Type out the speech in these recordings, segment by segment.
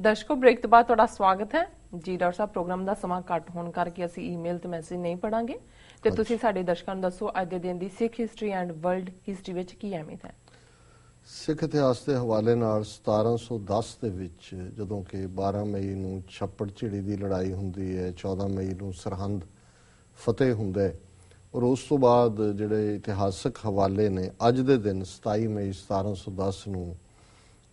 ਦਰਸ਼ਕੋ break ਤੋਂ ਬਾਅਦ ਤੁਹਾਡਾ ਸਵਾਗਤ ਹੈ ਜੀ। ਡਾਕਟਰ ਸਾਹਿਬ ਪ੍ਰੋਗਰਾਮ ਦਾ ਸਮਾਂ ਘੱਟ ਹੋਣ ਕਰਕੇ ਅਸੀਂ ਈਮੇਲ ਤੇ ਮੈਸੇਜ ਨਹੀਂ ਪੜਾਂਗੇ ਤੇ ਤੁਸੀਂ ਸਾਡੇ ਦਰਸ਼ਕਾਂ ਨੂੰ ਦੱਸੋ ਅੱਜ ਦੇ ਦਿਨ ਦੀ ਸਿੱਖ ਹਿਸਟਰੀ ਐਂਡ ਵਰਲਡ ਹਿਸਟਰੀ ਵਿੱਚ ਕੀ ਅਹਿਮੀਅਤ ਹੈ। ਸਿੱਖ ਇਤਿਹਾਸ ਦੇ ਹਵਾਲੇ ਨਾਲ 1710 ਦੇ ਵਿੱਚ ਜਦੋਂ ਕਿ 12 ਮਈ ਨੂੰ ਛੱਪੜ ਝਿੜੀ ਦੀ ਲੜਾਈ ਹੁੰਦੀ ਹੈ, 14 ਮਈ ਨੂੰ ਸਰਹੰਦ ਫਤਿਹ ਹੁੰਦਾ ਹੈ ਔਰ ਉਸ ਤੋਂ ਬਾਅਦ ਜਿਹੜੇ ਇਤਿਹਾਸਕ ਹਵਾਲੇ ਨੇ ਅੱਜ ਦੇ ਦਿਨ 27 ਮਈ 1710 ਨੂੰ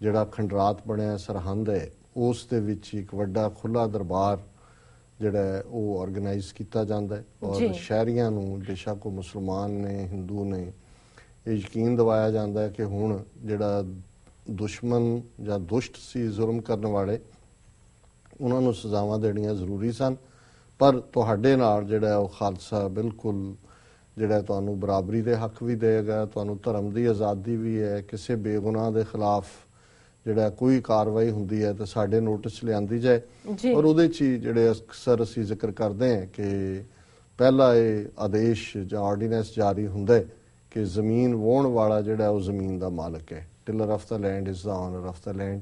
ਜਿਹੜਾ ਖੰਡਰਾਤ ਬਣਿਆ ਸਰਹੰਦ ਹੈ ਉਸ ਦੇ ਵਿੱਚ ਇੱਕ ਵੱਡਾ ਖੁੱਲ੍ਹਾ ਦਰਬਾਰ ਜਿਹੜਾ ਉਹ ਆਰਗੇਨਾਈਜ਼ ਕੀਤਾ ਜਾਂਦਾ ਹੈ ਔਰ ਸ਼ਹਿਰੀਆਂ ਨੂੰ ਬੇਸ਼ੱਕ ਉਹ ਮੁਸਲਮਾਨ ਨੇ ਹਿੰਦੂ ਨੇ ਇਹ ਯਕੀਨ ਦਿਵਾਇਆ ਜਾਂਦਾ ਹੈ ਕਿ ਹੁਣ ਜਿਹੜਾ ਦੁਸ਼ਮਣ ਜਾਂ ਦੁਸ਼ਟ ਸੀ ਜ਼ੁਲਮ ਕਰਨ ਵਾਲੇ ਉਹਨਾਂ ਨੂੰ ਸਜ਼ਾਵਾਂ ਦੇਣੀਆਂ ਜ਼ਰੂਰੀ ਸਨ, ਪਰ ਤੁਹਾਡੇ ਨਾਲ ਜਿਹੜਾ ਉਹ ਖਾਲਸਾ ਬਿਲਕੁਲ ਜਿਹੜਾ ਤੁਹਾਨੂੰ ਬਰਾਬਰੀ ਦੇ ਹੱਕ ਵੀ ਦੇਗਾ, ਤੁਹਾਨੂੰ ਧਰਮ ਦੀ ਆਜ਼ਾਦੀ ਵੀ ਹੈ, ਕਿਸੇ ਬੇਗੁਨਾਹ ਦੇ ਖਿਲਾਫ ਜਿਹੜਾ ਕੋਈ ਕਾਰਵਾਈ ਹੁੰਦੀ ਹੈ ਤਾਂ ਸਾਡੇ ਨੋਟਿਸ ਲਿਆਂਦੀ ਜਾਏ। ਔਰ ਉਹਦੇ 'ਚ ਹੀ ਜਿਹੜੇ ਅਕਸਰ ਅਸੀਂ ਜ਼ਿਕਰ ਕਰਦੇ ਹਾਂ ਕਿ ਪਹਿਲਾ ਇਹ ਆਦੇਸ਼ ਜਾਂ ਆਰਡੀਨੈਂਸ ਜਾਰੀ ਹੁੰਦਾ ਹੈ ਕਿ ਜ਼ਮੀਨ ਵਾਹੁਣ ਵਾਲਾ ਜਿਹੜਾ ਉਹ ਜ਼ਮੀਨ ਦਾ ਮਾਲਕ ਹੈ। Tiller of the land is the owner of the land.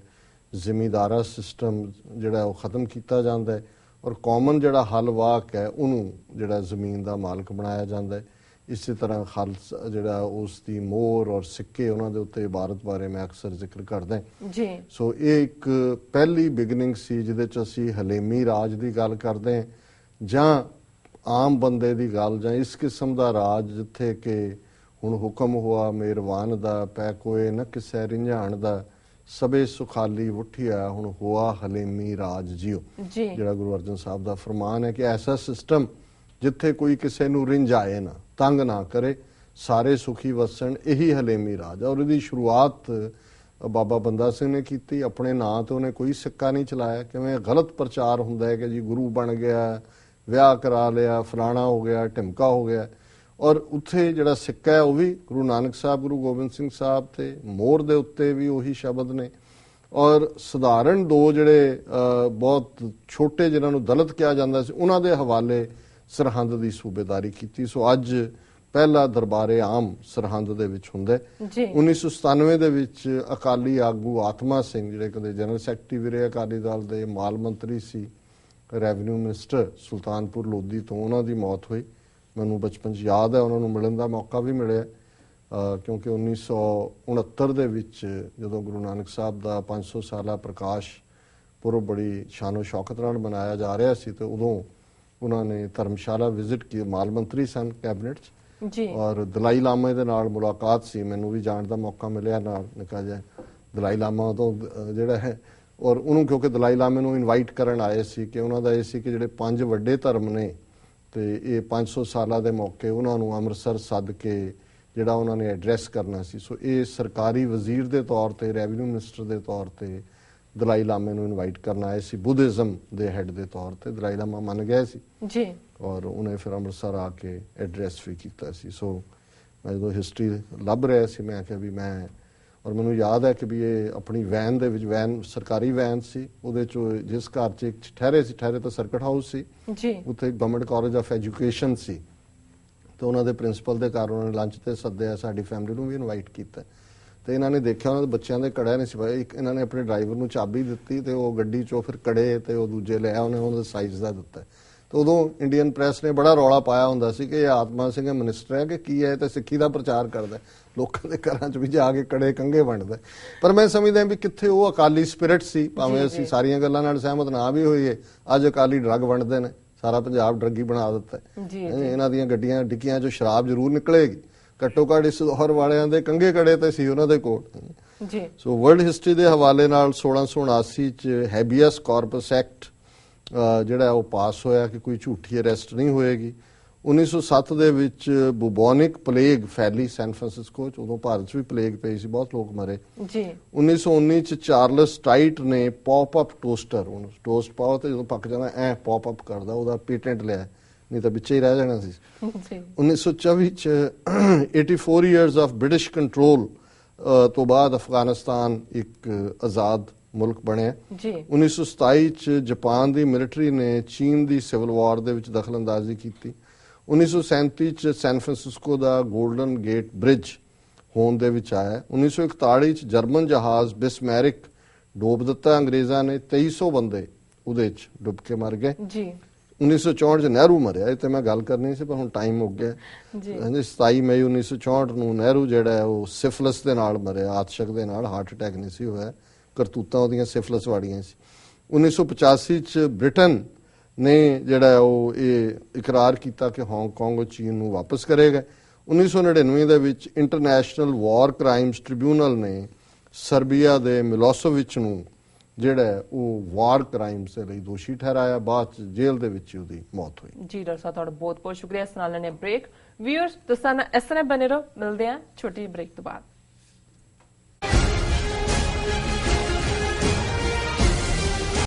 ਜ਼ਿਮੀਂਦਾਰਾ ਸਿਸਟਮ ਜਿਹੜਾ ਉਹ ਖਤਮ ਕੀਤਾ ਜਾਂਦਾ ਹੈ ਔਰ ਕਾਮਨ ਜਿਹੜਾ ਹਲ ਵਾਕ ਹੈ ਉਹਨੂੰ ਜਿਹੜਾ ਜ਼ਮੀਨ ਦਾ ਮਾਲਕ ਬਣਾਇਆ ਜਾਂਦਾ ਹੈ। ਇਸੇ ਤਰ੍ਹਾਂ ਖਾਲਸਾ ਜਿਹੜਾ ਉਸ ਦੀ ਮੋਹਰ ਔਰ ਸਿੱਕੇ ਉਹਨਾਂ ਦੇ ਉੱਤੇ ਇਬਾਰਤ ਬਾਰੇ ਮੈਂ ਅਕਸਰ ਜ਼ਿਕਰ ਕਰਦਾ ਜੀ। ਸੋ ਇਹ ਇੱਕ ਪਹਿਲੀ ਬਿਗਨਿੰਗ ਸੀ ਜਿਹਦੇ 'ਚ ਅਸੀਂ ਹਲੇਮੀ ਰਾਜ ਦੀ ਗੱਲ ਕਰਦੇ ਹਾਂ ਜਾਂ ਆਮ ਬੰਦੇ ਦੀ ਗੱਲ ਜਾਂ ਇਸ ਕਿਸਮ ਦਾ ਰਾਜ ਜਿੱਥੇ ਕਿ ਹੁਣ ਹੁਕਮ ਹੋਆ ਮਿਹਰਬਾਨ ਦਾ ਪੈ ਕੋਏ ਨਾ ਕਿਸੇ ਰਿੰਝਾਣ ਦਾ ਸਭੇ ਸੁਖਾਲੀ ਉੱਠਿਆ ਹੁਣ ਹੋਆ ਹਲੇਮੀ ਰਾਜ ਜਿਉ। ਜਿਹੜਾ ਗੁਰੂ ਅਰਜਨ ਸਾਹਿਬ ਦਾ ਫਰਮਾਨ ਹੈ ਕਿ ਐਸਾ ਸਿਸਟਮ ਜਿੱਥੇ ਕੋਈ ਕਿਸੇ ਨੂੰ ਰਿੰਝਾਏ ਨਾ, ਤੰਗ ਨਾ ਕਰੇ, ਸਾਰੇ ਸੁਖੀ ਵਸਣ, ਇਹੀ ਹਲੇਮੀ ਰਾਜ। ਔਰ ਇਹਦੀ ਸ਼ੁਰੂਆਤ ਬਾਬਾ ਬੰਦਾ ਸਿੰਘ ਨੇ ਕੀਤੀ। ਆਪਣੇ ਨਾਂ ਤੇ ਉਹਨੇ ਕੋਈ ਸਿੱਕਾ ਨਹੀਂ ਚਲਾਇਆ। ਕਿਵੇਂ ਗਲਤ ਪ੍ਰਚਾਰ ਹੁੰਦਾ ਹੈ ਕਿ ਜੀ ਗੁਰੂ ਬਣ ਗਿਆ, ਵਿਆਹ ਕਰਾ ਲਿਆ, ਫਲਾਣਾ ਹੋ ਗਿਆ, ਢਿਮਕਾ ਹੋ ਗਿਆ। ਔਰ ਉੱਥੇ ਜਿਹੜਾ ਸਿੱਕਾ ਹੈ ਉਹ ਵੀ ਗੁਰੂ ਨਾਨਕ ਸਾਹਿਬ, ਗੁਰੂ ਗੋਬਿੰਦ ਸਿੰਘ ਸਾਹਿਬ ਤੇ ਮੋਹਰ ਦੇ ਉੱਤੇ ਵੀ ਉਹੀ ਸ਼ਬਦ ਨੇ। ਔਰ ਸਧਾਰਨ ਦੋ ਜਿਹੜੇ ਬਹੁਤ ਛੋਟੇ ਜਿਨ੍ਹਾਂ ਨੂੰ ਦਲਿਤ ਕਿਹਾ ਜਾਂਦਾ ਸੀ ਉਹਨਾਂ ਦੇ ਹਵਾਲੇ ਸਰਹੰਦ ਦੀ ਸੂਬੇਦਾਰੀ ਕੀਤੀ। ਸੋ ਅੱਜ ਪਹਿਲਾ ਦਰਬਾਰੇ ਆਮ ਸਰਹੰਦ ਦੇ ਵਿੱਚ ਹੁੰਦਾ। 1997 ਦੇ ਵਿੱਚ ਅਕਾਲੀ ਆਗੂ ਆਤਮਾ ਸਿੰਘ ਜਿਹੜੇ ਕਦੇ ਜਨਰਲ ਸੈਕਟਰੀ ਵੀ ਰਹੇ ਅਕਾਲੀ ਦਲ ਦੇ, ਮਾਲ ਮੰਤਰੀ ਸੀ, ਰੈਵਨਿਊ ਮਿਨਿਸਟਰ ਸੁਲਤਾਨਪੁਰ ਲੋਧੀ ਤੋਂ, ਉਹਨਾਂ ਦੀ ਮੌਤ ਹੋਈ। ਮੈਨੂੰ ਬਚਪਨ 'ਚ ਯਾਦ ਹੈ, ਉਹਨਾਂ ਨੂੰ ਮਿਲਣ ਦਾ ਮੌਕਾ ਵੀ ਮਿਲਿਆ ਕਿਉਂਕਿ 1969 ਦੇ ਵਿੱਚ ਜਦੋਂ ਗੁਰੂ ਨਾਨਕ ਸਾਹਿਬ ਦਾ 500 ਸਾਲਾ ਪ੍ਰਕਾਸ਼ ਪੁਰਬ ਬੜੀ ਸ਼ਾਨੋ ਸ਼ੌਕਤ ਨਾਲ ਮਨਾਇਆ ਜਾ ਰਿਹਾ ਸੀ ਤੇ ਉਦੋਂ ਉਹਨਾਂ ਨੇ ਧਰਮਸ਼ਾਲਾ ਵਿਜ਼ਿਟ ਕੀ, ਮਾਲ ਮੰਤਰੀ ਸਨ ਕੈਬਨਿਟ 'ਚ ਔਰ ਦਲਾਈ ਲਾਮੇ ਦੇ ਨਾਲ ਮੁਲਾਕਾਤ ਸੀ। ਮੈਨੂੰ ਵੀ ਜਾਣ ਦਾ ਮੌਕਾ ਮਿਲਿਆ ਨਾਲ ਨਿੱਕਾ ਜਿਹਾ ਦਲਾਈ ਲਾਮਾ ਤੋਂ ਜਿਹੜਾ ਹੈ ਔਰ ਉਹਨੂੰ ਕਿਉਂਕਿ ਦਲਾਈ ਲਾਮੇ ਨੂੰ ਇਨਵਾਈਟ ਕਰਨ ਆਏ ਸੀ ਕਿ ਉਹਨਾਂ ਦਾ ਇਹ ਸੀ ਕਿ ਜਿਹੜੇ 5 ਵੱਡੇ ਧਰਮ ਨੇ ਤੇ ਇਹ 500 ਸਾਲਾਂ ਦੇ ਮੌਕੇ ਉਹਨਾਂ ਨੂੰ ਅੰਮ੍ਰਿਤਸਰ ਸੱਦ ਕੇ ਜਿਹੜਾ ਉਹਨਾਂ ਨੇ ਐਡਰੈਸ ਕਰਨਾ ਸੀ। ਸੋ ਇਹ ਸਰਕਾਰੀ ਵਜ਼ੀਰ ਦੇ ਤੌਰ ਤੇ, ਰੈਵਨਿਊ ਮਿਨਿਸਟਰ ਦੇ ਤੌਰ ਤੇ ਦਲਾਈ ਲਾਮੇ ਨੂੰ ਇਨਵਾਈਟ ਕਰਨ ਆਏ ਸੀ। ਬੁੱਧਿਜ਼ਮ ਦੇ ਹੈਡ ਦੇ ਤੌਰ ਤੇ ਦਲਾਈ ਲਾਮਾ ਮੰਨ ਗਿਆ ਸੀ ਜੀ ਔਰ ਉਹਨੇ ਫਿਰ ਅੰਮ੍ਰਿਤਸਰ ਆ ਕੇ ਐਡਰੈਸ ਵੀ ਕੀਤਾ ਸੀ। ਸੋ ਮੈਂ ਜਦੋਂ ਹਿਸਟਰੀ ਲੱਭ ਰਿਹਾ ਸੀ ਮੈਂ ਕਿਹਾ ਵੀ ਮੈਂ, ਔਰ ਮੈਨੂੰ ਯਾਦ ਹੈ ਕਿ ਵੀ ਇਹ ਆਪਣੀ ਵੈਨ ਦੇ ਵਿੱਚ, ਵੈਨ ਸਰਕਾਰੀ ਵੈਨ ਸੀ, ਉਹਦੇ 'ਚ ਜਿਸ ਘਰ 'ਚ ਠਹਿਰੇ ਸੀ, ਠਹਿਰੇ ਤਾਂ ਸਰਕਟ ਹਾਊਸ ਸੀ, ਉੱਥੇ ਗਵਰਨਮੈਂਟ ਕਾਲਜ ਆਫ ਐਜੂਕੇਸ਼ਨ ਸੀ ਤੇ ਉਹਨਾਂ ਦੇ ਪ੍ਰਿੰਸੀਪਲ ਦੇ ਘਰ ਉਹਨਾਂ ਨੇ ਲੰਚ ਤੇ ਸੱਦਿਆ, ਸਾਡੀ ਫੈਮਿਲੀ ਨੂੰ ਵੀ ਇਨਵਾਈਟ ਕੀਤਾ ਤੇ ਇਹਨਾਂ ਨੇ ਦੇਖਿਆ ਉਹਨਾਂ ਦੇ ਬੱਚਿਆਂ ਦੇ ਕੜਿਆ ਨਹੀਂ ਸੀ ਪਾਏ। ਇੱਕ ਇਹਨਾਂ ਨੇ ਆਪਣੇ ਡਰਾਈਵਰ ਨੂੰ ਚਾਬੀ ਦਿੱਤੀ ਤੇ ਉਹ ਗੱਡੀ 'ਚੋਂ ਫਿਰ ਕੜੇ ਤੇ ਉਹ ਦੂਜੇ ਲਿਆ, ਉਹਨੇ ਉਹਦੇ ਸਾਈਜ਼ ਦਾ ਦਿੱਤਾ ਤੇ ਉਦੋਂ ਇੰਡੀਅਨ ਪ੍ਰੈਸ ਨੇ ਬੜਾ ਰੌਲਾ ਪਾਇਆ ਹੁੰਦਾ ਸੀ ਕਿ ਇਹ ਆਤਮਾ ਸਿੰਘ ਮਿਨਿਸਟਰ ਹੈ ਕਿ ਕੀ ਹੈ ਤੇ ਸਿੱਖੀ ਦਾ ਪ੍ਰਚਾਰ ਕਰਦਾ, ਲੋਕਾਂ ਦੇ ਘਰਾਂ 'ਚ ਵੀ ਜਾ ਕੇ ਕੜੇ ਕੰਘੇ ਵੰਡਦਾ। ਪਰ ਮੈਂ ਸਮਝਦਾ ਵੀ ਕਿੱਥੇ ਉਹ ਅਕਾਲੀ ਸਪਿਰਿਟ ਸੀ। ਭਾਵੇਂ ਅਸੀਂ ਸਾਰੀਆਂ ਗੱਲਾਂ ਨਾਲ ਸਹਿਮਤ ਨਾ ਵੀ ਹੋਈਏ, ਅੱਜ ਅਕਾਲੀ ਡਰੱਗ ਵੰਡਦੇ ਨੇ, ਸਾਰਾ ਪੰਜਾਬ ਡਰੱਗੀ ਬਣਾ ਦਿੱਤਾ। ਇਹਨਾਂ ਦੀਆਂ ਗੱਡੀਆਂ ਡਿੱਕੀਆਂ 'ਚੋਂ ਸ਼ਰਾਬ ਜ਼ਰੂਰ ਨਿਕਲੇਗੀ, ਘੱਟੋ ਘੱਟ ਇਸ ਦੌਰ ਵਾਲਿਆਂ ਦੇ ਕੰਘੇ ਕੜੇ ਤੇ ਸੀ ਉਹਨਾਂ ਦੇ ਕੋਲ। ਸੋ ਵਰਲਡ ਹਿਸਟਰੀ ਦੇ ਹਵਾਲੇ ਨਾਲ 1679 'ਚ ਹੈਬੀਅਸ ਕਾਰਪਸ ਐਕਟ ਜਿਹੜਾ ਉਹ ਪਾਸ ਹੋਇਆ ਕਿ ਕੋਈ ਝੂਠੀ ਅਰੈਸਟ ਨਹੀਂ ਹੋਏਗੀ। 1907 ਦੇ ਵਿੱਚ ਬੁਬੋਨਿਕ ਪਲੇਗ ਫੈਲੀ ਸੈਨ ਫਰਾਂਸਿਸਕੋ 'ਚ, ਉਦੋਂ ਭਾਰਤ 'ਚ ਵੀ ਪਲੇਗ ਪਈ ਸੀ, ਬਹੁਤ ਲੋਕ ਮਰੇ। 1919 'ਚ ਚਾਰਲਸ ਟਾਈਟ ਨੇ ਪੌਪ ਅਪ ਟੋਸਟਰ, ਉਹਨੂੰ ਟੋਸਟ ਪਾਓ ਤੇ ਜਦੋਂ ਪੱਕ ਜਾਂਦਾ ਐ ਪੌਪ ਅਪ ਕਰਦਾ, ਉਹਦਾ ਪੇਟੈਂਟ ਲਿਆ, ਨਹੀਂ ਤਾਂ ਵਿੱਚੇ ਹੀ ਰਹਿ ਜਾਣਾ ਸੀ। 1924 'ਚ 84 ਇਅਰਸ ਆਫ ਬ੍ਰਿਟਿਸ਼ ਕੰਟਰੋਲ ਤੋਂ ਬਾਅਦ ਅਫਗਾਨਿਸਤਾਨ ਇੱਕ ਆਜ਼ਾਦ ਮੁਲਕ ਬਣਿਆ। 1927 'ਚ ਜਾਪਾਨ ਦੀ ਮਿਲਟਰੀ ਨੇ ਚੀਨ ਦੀ ਸਿਵਲ ਵਾਰ ਦੇ ਵਿੱਚ ਦਖਲਅੰਦਾਜ਼ੀ ਕੀਤੀ। 1937 'ਚ ਸੈਨ ਫਰਾਂਸਿਸਕੋ ਦਾ ਗੋਲਡਨ ਗੇਟ ਬ੍ਰਿਜ ਹੋਂਦ ਦੇ ਵਿੱਚ ਆਇਆ। 1941 'ਚ ਜਰਮਨ ਜਹਾਜ਼ ਬਿਸਮੈਰਿਕ ਡੋਬ ਦਿੱਤਾ ਅੰਗਰੇਜ਼ਾਂ ਨੇ। 2300 ਬੰਦੇ ਉਹਦੇ 'ਚ ਡੁੱਬ ਕੇ ਮਰ ਗਏ ਜੀ। 1964 'ਚ ਨਹਿਰੂ ਮਰਿਆ। ਇਹ ਤੇ ਮੈਂ ਗੱਲ ਕਰਨੀ ਸੀ ਪਰ ਹੁਣ ਟਾਈਮ ਹੋ ਗਿਆ ਜੀ। ਹਾਂਜੀ। 27 ਮਈ 1964 ਨੂੰ ਨਹਿਰੂ ਜਿਹੜਾ ਹੈ ਉਹ ਸਿਫਿਲਿਸ ਦੇ ਨਾਲ ਮਰਿਆ, ਆਤਸ਼ਕ ਦੇ ਨਾਲ, ਹਾਰਟ ਅਟੈਕ ਨਹੀਂ ਸੀ ਹੋਇਆ, ਕਰਤੂਤਾਂ ਉਹਦੀਆਂ ਸਿਫਿਲਿਸ ਵਾਲੀਆਂ ਸੀ। 1985 'ਚ ਬ੍ਰਿਟਨ ਨੇ ਜਿਹੜਾ ਉਹ ਇਹ ਇਕਰਾਰ ਕੀਤਾ ਕਿ ਹਾਂਗਕਾਂਗ ਉਹ ਚੀਨ ਨੂੰ ਵਾਪਸ ਕਰੇਗਾ। 1999 ਦੇ ਵਿੱਚ ਇੰਟਰਨੈਸ਼ਨਲ ਵਾਰ ਕ੍ਰਾਈਮਸ ਟ੍ਰਿਬਿਊਨਲ ਨੇ ਸਰਬੀਆ ਦੇ ਮਿਲੋਸੇਵਿਚ ਨੂੰ ਜਿਹੜਾ ਉਹ ਵਾਰ ਕ੍ਰਾਈਮਸ ਦੇ ਲਈ ਦੋਸ਼ੀ ਠਹਿਰਾਇਆ। ਬਾਅਦ ਚ ਜੇਲ੍ਹ ਦੇ ਵਿੱਚ ਉਹਦੀ ਮੌਤ ਹੋਈ। ਜੀ ਡਾਕਟਰ ਸਾਹਿਬ, ਤੁਹਾਡਾ ਬਹੁਤ ਬਹੁਤ ਸ਼ੁਕਰੀਆ। ਇਸ ਨਾਲ ਲੈਣੇ ਬ੍ਰੇਕ। ਵਿਊਅਰਸ, ਤੁਸੀਂ ਇਸ ਤਰ੍ਹਾਂ ਬਣੇ ਰਹੋ, ਮਿਲਦੇ ਹਾਂ ਛੋਟੀ ਬ੍ਰੇਕ ਤੋਂ ਬਾਅਦ।